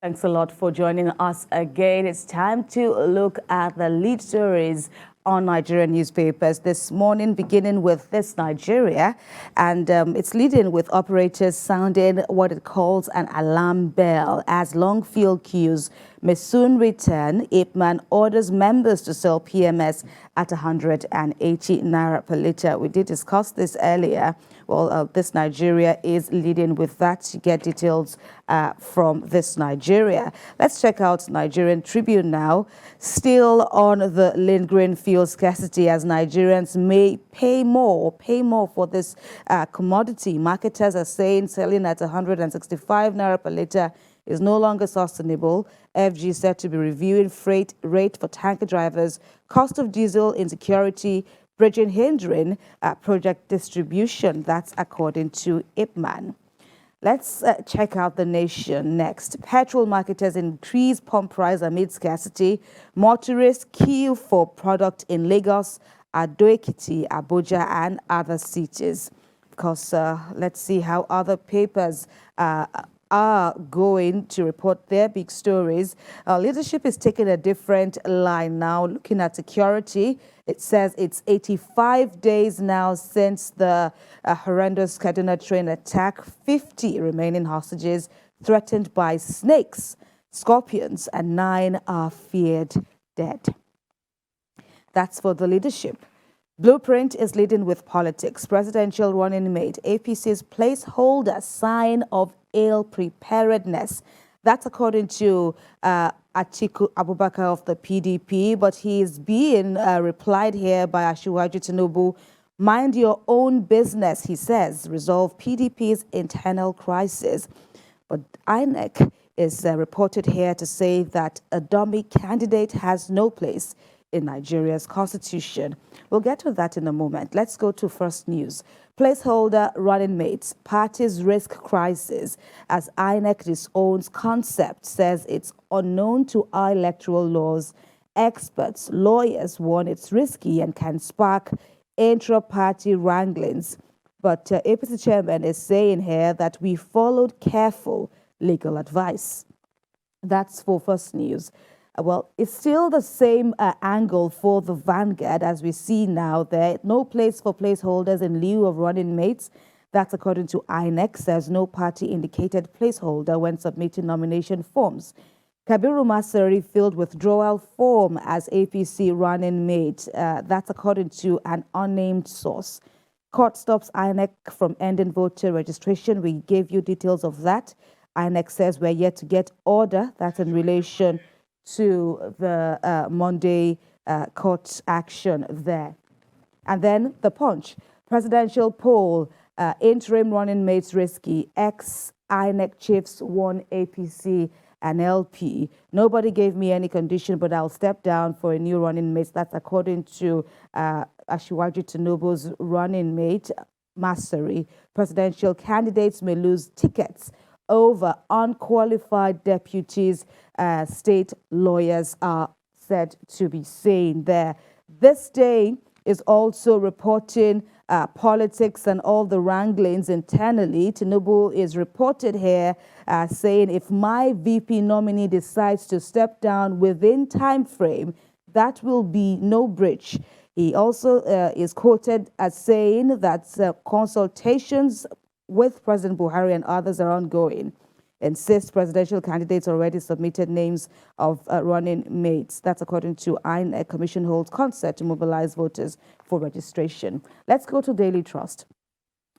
Thanks a lot for joining us again. It's time to look at the lead stories on Nigerian newspapers this morning, beginning with this Nigeria. And it's leading with operators sounding what it calls an alarm bell as long field queues may soon return. Ipman orders members to sell PMS at 180 naira per litre. We did discuss this earlier. Well, this Nigeria is leading with that. You get details from this Nigeria. Let's check out Nigerian Tribune now. Still on the lingering fuel scarcity as Nigerians may pay more for this commodity. Marketers are saying selling at 165 naira per litre is no longer sustainable. FG said to be reviewing freight rate for tanker drivers, cost of diesel, insecurity, bridging hindering project distribution. That's according to Ipman. Let's check out The Nation next. Petrol marketers increase pump price amid scarcity. Motorists queue for product in Lagos, Ado-Ekiti, Abuja, and other cities. Because let's see how other papers are going to report their big stories. Leadership is taking a different line now, looking at security. It says it's 85 days now since the horrendous Kaduna train attack. 50 remaining hostages threatened by snakes, scorpions, and 9 are feared dead. That's for the leadership. Blueprint is leading with politics. Presidential running mate, APC's placeholder sign of ill preparedness. That's according to Atiku Abubakar of the PDP, but he is being replied here by Asiwaju Tinubu. Mind your own business, he says. Resolve PDP's internal crisis. But INEC is reported here to say that a dummy candidate has no place in Nigeria's constitution. We'll get to that in a moment. Let's go to first news. Placeholder running mates, parties risk crisis as INEC disowns concept, says it's unknown to our electoral laws. Experts, lawyers warn it's risky and can spark intra-party wranglings. But APC chairman is saying here that we followed careful legal advice. That's for first news. Well, it's still the same angle for the Vanguard as we see now there. No place for placeholders in lieu of running mates. That's according to INEC, says no party indicated placeholder when submitting nomination forms. Kabiru Masari filled withdrawal form as APC running mate. That's according to an unnamed source. Court stops INEC from ending voter registration. We gave you details of that. INEC says we're yet to get order. That's in relation to the Monday court action there. And then the Punch. Presidential poll, interim running mates risky. Ex-INEC chiefs won APC and LP. Nobody gave me any condition, but I'll step down for a new running mate. That's according to Asiwaju Tinubu's running mate, Masari. Presidential candidates may lose tickets over unqualified deputies, state lawyers are said to be saying there. This day is also reporting politics and all the wranglings internally. Tinubu is reported here saying if my VP nominee decides to step down within time frame, that will be no breach. He also is quoted as saying that consultations with President Buhari and others are ongoing. Insists presidential candidates already submitted names of running mates. That's according to INEC. Commission holds concert to mobilize voters for registration. Let's go to Daily Trust.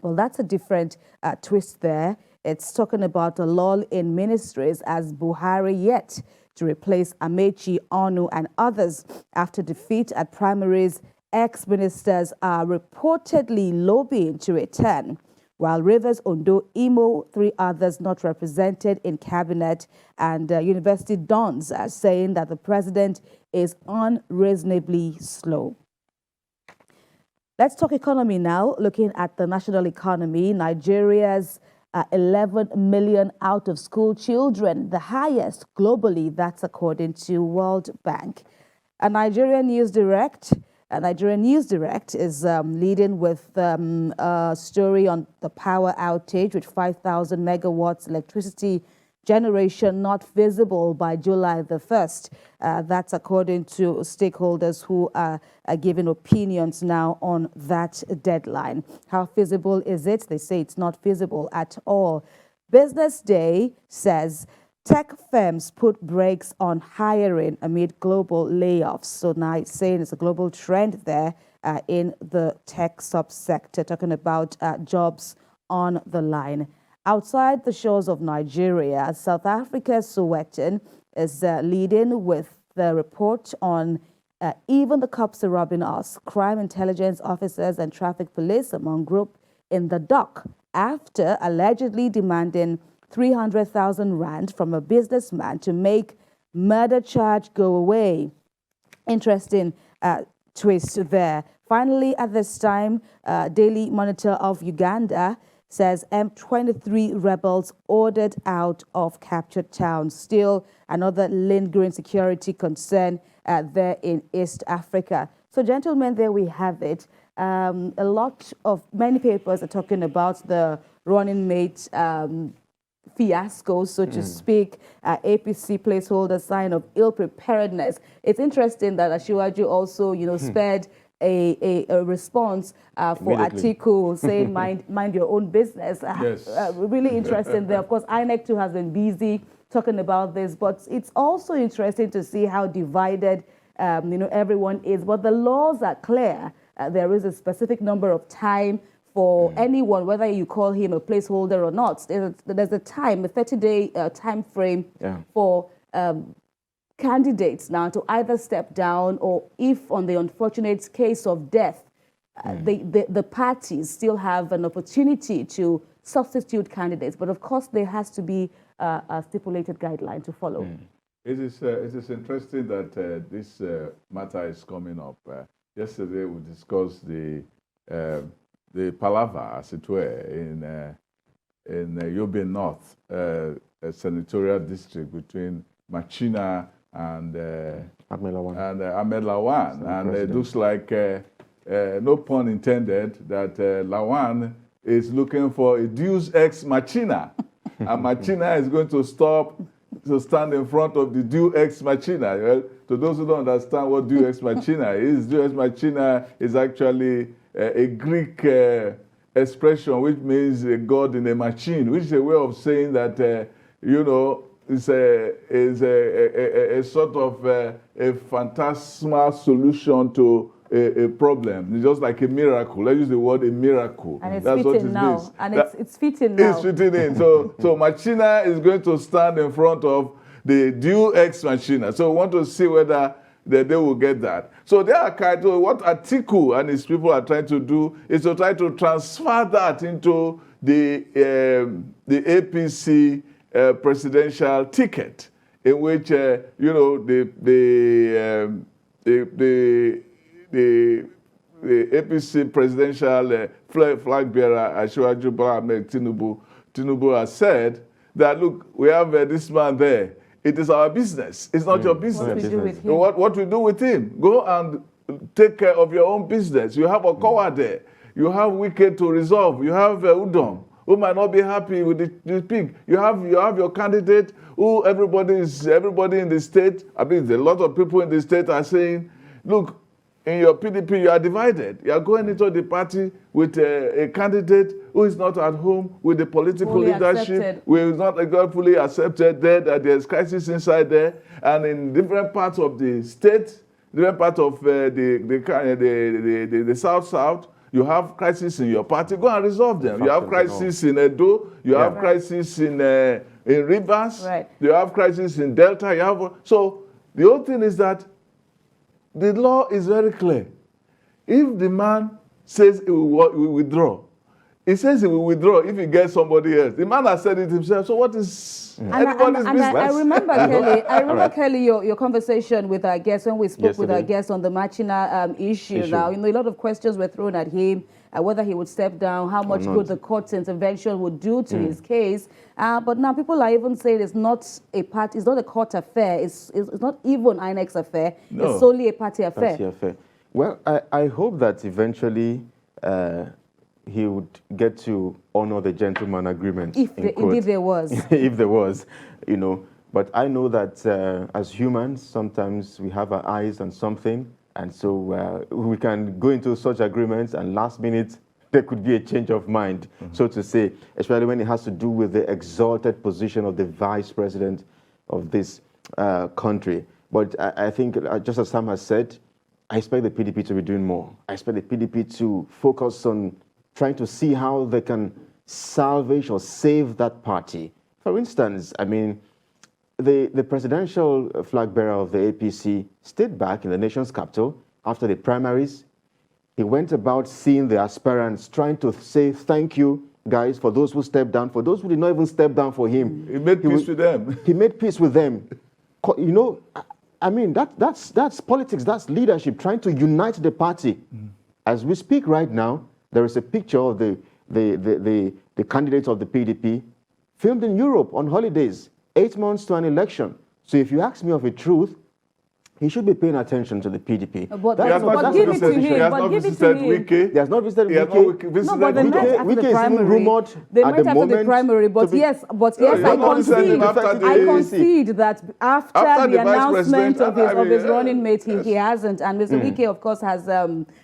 Well, that's a different twist there. It's talking about a lull in ministries as Buhari yet to replace Amechi, Onu, and others after defeat at primaries. Ex-ministers are reportedly lobbying to return, while Rivers, Ondo, Imo, 3 others not represented in cabinet, and university dons are saying that the president is unreasonably slow. Let's talk economy now. Looking at the national economy, Nigeria's 11 million out-of-school children, the highest globally. That's according to World Bank. A Nigerian News Direct is leading with a story on the power outage with 5,000 megawatts electricity generation not visible by July the 1st. That's according to stakeholders who are giving opinions now on that deadline. How feasible is it? They say it's not feasible at all. Business Day says tech firms put brakes on hiring amid global layoffs. So now it's saying it's a global trend there in the tech subsector, talking about jobs on the line. Outside the shores of Nigeria, South Africa's Sowetan is leading with the report on even the cops are robbing us. Crime intelligence officers and traffic police among group in the dock after allegedly demanding 300,000 rand from a businessman to make murder charge go away. Interesting twist there. Finally, at this time, Daily Monitor of Uganda says M23 rebels ordered out of captured towns. Still another lingering security concern there in East Africa. So, gentlemen, there we have it. Many papers are talking about the running mate fiasco, so to speak, APC placeholder sign of ill preparedness. It's interesting that Asiwaju also, spared a response for Atiku saying mind your own business. Yes. Really interesting there. Of course, INEC too has been busy talking about this, but it's also interesting to see how divided everyone is. But the laws are clear. There is a specific number of time for anyone, whether you call him a placeholder or not. There's a time, a 30-day time frame for candidates now to either step down or, if on the unfortunate case of death, the parties still have an opportunity to substitute candidates. But of course, there has to be a stipulated guideline to follow. It is interesting that this matter is coming up. Yesterday, we discussed the palaver, as it were, in Yobe North, a senatorial district between Machina and Ahmed Lawan. And it looks like, no pun intended, that Lawan is looking for a deus ex machina. And Machina is going to stand in front of the deus ex machina. Well, to those who don't understand what deus ex machina is actually a Greek expression which means a god in a machine, which is a way of saying that, is a sort of a phantasmal solution to a problem. It's just like a miracle. Let's use the word a miracle. And it's That's what fitting it now. is. And it's fitting now. It's fitting in. So Machina is going to stand in front of the deus ex machina. So we want to see whether they will get that. So they are what Atiku and his people are trying to do is to try to transfer that into the APC presidential ticket, in which the APC presidential flag bearer Asiwaju Bola Ahmed Tinubu has said that, look, we have this man there. It is our business. It's not your business. What we do with him. What we do with him? Go and take care of your own business. You have Okowa there. You have Wike to resolve. You have Udom, who might not be happy with the pig. You have your candidate who everybody in the state, I mean, a lot of people in the state are saying, look, in your PDP, you are divided. You are going into the party with a candidate who is not at home with the political fully leadership, accepted. who is not fully accepted there, that there's crisis inside there. And in different parts of the state, different parts of the South, you have crisis in your party. Go and resolve them. You have crisis in Edo. You have crisis in Rivers. Right. You have crisis in Delta. So the whole thing is that the law is very clear. If the man says he will withdraw, he says he will withdraw if he gets somebody else. The man has said it himself. So what is anybody's business? I remember, Kelly. I remember, Kelly, your conversation with our guest when we spoke with our guest on the Machina issue. Now, a lot of questions were thrown at him. Whether he would step down, how much good the court's intervention would do to his case. But now people are even saying it's not a court affair. It's not even INEC's affair. No. It's solely a party affair. Well, I hope that eventually he would get to honor the gentleman agreement. If indeed there was. If there was, you know. But I know that as humans, sometimes we have our eyes on something, and so we can go into such agreements, and last minute there could be a change of mind, so to say, especially when it has to do with the exalted position of the vice president of this country. But I think, just as Sam has said, I expect the PDP to be doing more. I expect the PDP to focus on trying to see how they can salvage or save that party. For instance, I mean, the presidential flag bearer of the APC stayed back in the nation's capital after the primaries. He went about seeing the aspirants, trying to say thank you, guys, for those who stepped down, for those who did not even step down for him. He made peace with them. He made peace with them. You know, I mean, that's politics, that's leadership, trying to unite the party. As we speak right now, there is a picture of the candidates of the PDP filmed in Europe on holidays, 8 months to an election. So if you ask me of a truth, he should be paying attention to the PDP. But give it to him. He has not visited Wike. He has not visited Wike. No, but they met after the primary. They met after the primary, but yes, I concede that after the announcement of his running mate, he hasn't. And Mr. Wike, of course, has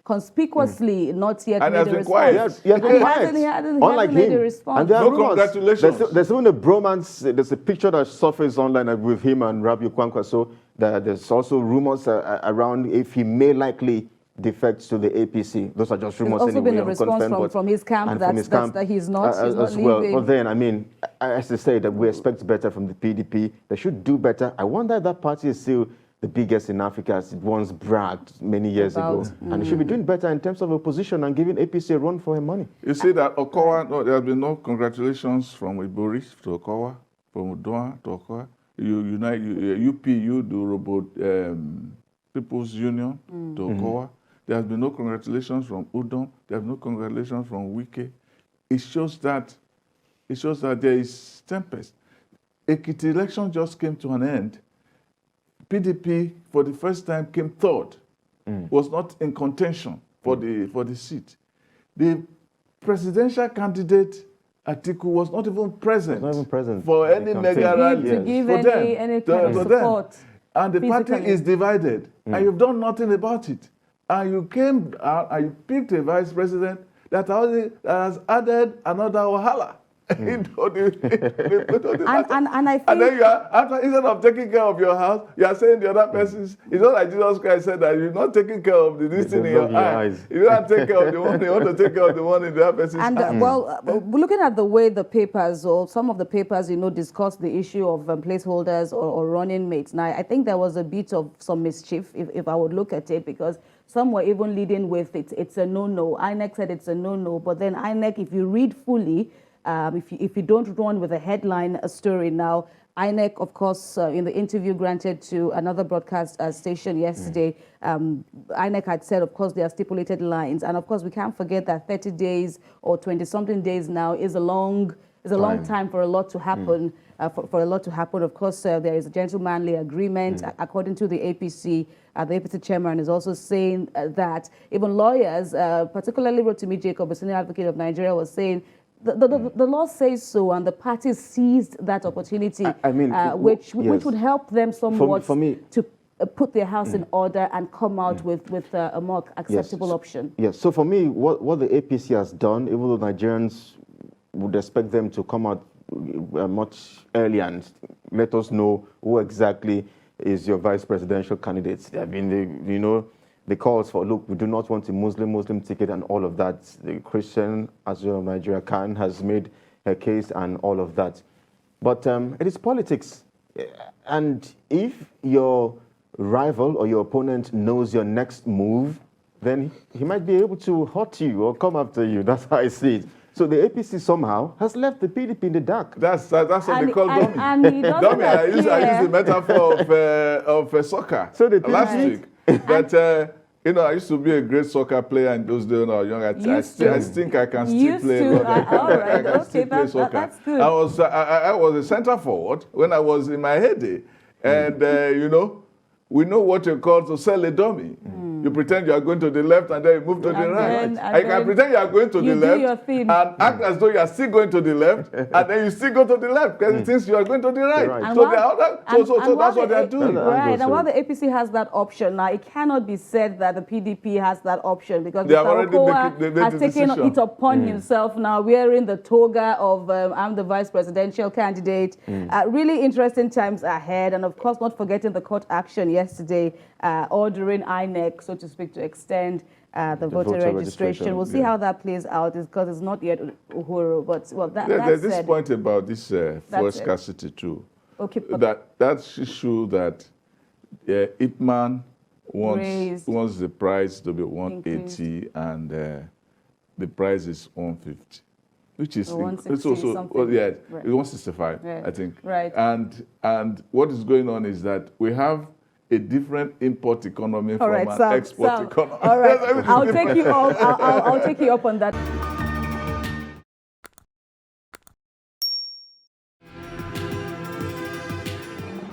conspicuously not yet made a response. He hasn't made a response. And there are no congratulations. There's even a bromance. There's a picture that surfaced online with him and Rabiu Kwankwaso. There's also rumors around if he may likely defect to the APC. Those are just rumors. There's also been a response from his camp that he's not leaving. Well. But then, I mean, as I say, that we expect better from the PDP. They should do better. I wonder if that party is still the biggest in Africa, as it once bragged many years ago. And it should be doing better in terms of opposition and giving APC a run for her money. You see that Okowa, there have been no congratulations from Iboris to Okowa, from Udua to Okowa. UPU, the Robot People's Union, to Okowa. There has been no congratulations from Udom. There have been no congratulations from Wike. It shows that there is tempest. Ekiti election just came to an end. PDP, for the first time, came third. Was not in contention for the seat. The presidential candidate Atiku was not even present, for any mega rally to give any kind of support. And the party is divided, and you've done nothing about it. And you came out and you picked a vice president that has added another wahala. And I think, and then you are, instead of taking care of your house, you are saying the other person's. It's not like Jesus Christ said that you're not taking care of the destiny in your eyes. You don't take care of the one, you want to take care of the one in the other person's eye. Well, looking at the way the papers, or some of the papers, discuss the issue of placeholders or running mates. Now, I think there was a bit of some mischief, if I would look at it, because some were even leading with it's a no-no. INEC said it's a no-no, but then INEC, if you read fully, if you don't run with a headline story now, INEC, of course, in the interview granted to another broadcast station yesterday, INEC had said, of course, there are stipulated lines. And, of course, we can't forget that 30 days or 20-something days now is a long time for a lot to happen. For a lot to happen, of course, there is a gentlemanly agreement. According to the APC, the APC chairman is also saying that even lawyers, particularly Rotimi Jacob, a senior advocate of Nigeria, was saying the law says so, and the parties seized that opportunity, which would help them somewhat to put their house in order and come out with a more acceptable option. Yes. So for me, what the APC has done, even though Nigerians would expect them to come out much earlier and let us know who exactly is your vice presidential candidate. I mean, the calls for, look, we do not want a Muslim ticket and all of that. The Christian Association of Nigeria, CAN, has made a case and all of that. But it is politics. And if your rival or your opponent knows your next move, then he might be able to hurt you or come after you. That's how I see it. So the APC somehow has left the PDP in the dark. That's what they call dummy. And he dummy. I used the metaphor of soccer so last week. But I used to be a great soccer player in those days when I was young. I think I can still play. All right, okay, that's good. I was a center forward when I was in my heyday, and we know what you call to sell a dummy. You pretend you are going to the left and then you move to the right. And I can pretend you are going to the left and act as though you are still going to the left, and then you still go to the left because it thinks you are going to the right. So that's what they are doing. Right, and while the APC has that option, now it cannot be said that the PDP has that option because they have already has taken it upon himself now, wearing the toga of I'm the vice presidential candidate. Really interesting times ahead, and of course not forgetting the court action yesterday ordering INEC, so to speak, to extend the voter registration. We'll see how that plays out, because it's not yet Uhuru. But well, there's this point about this fuel scarcity too. Okay, that issue that Ipman wants the price to be 180 and the price is 150, which is it's also right. 165, right. I think. Right. And what is going on is that we have a different import economy from an export economy. All right, I'll take you up on that.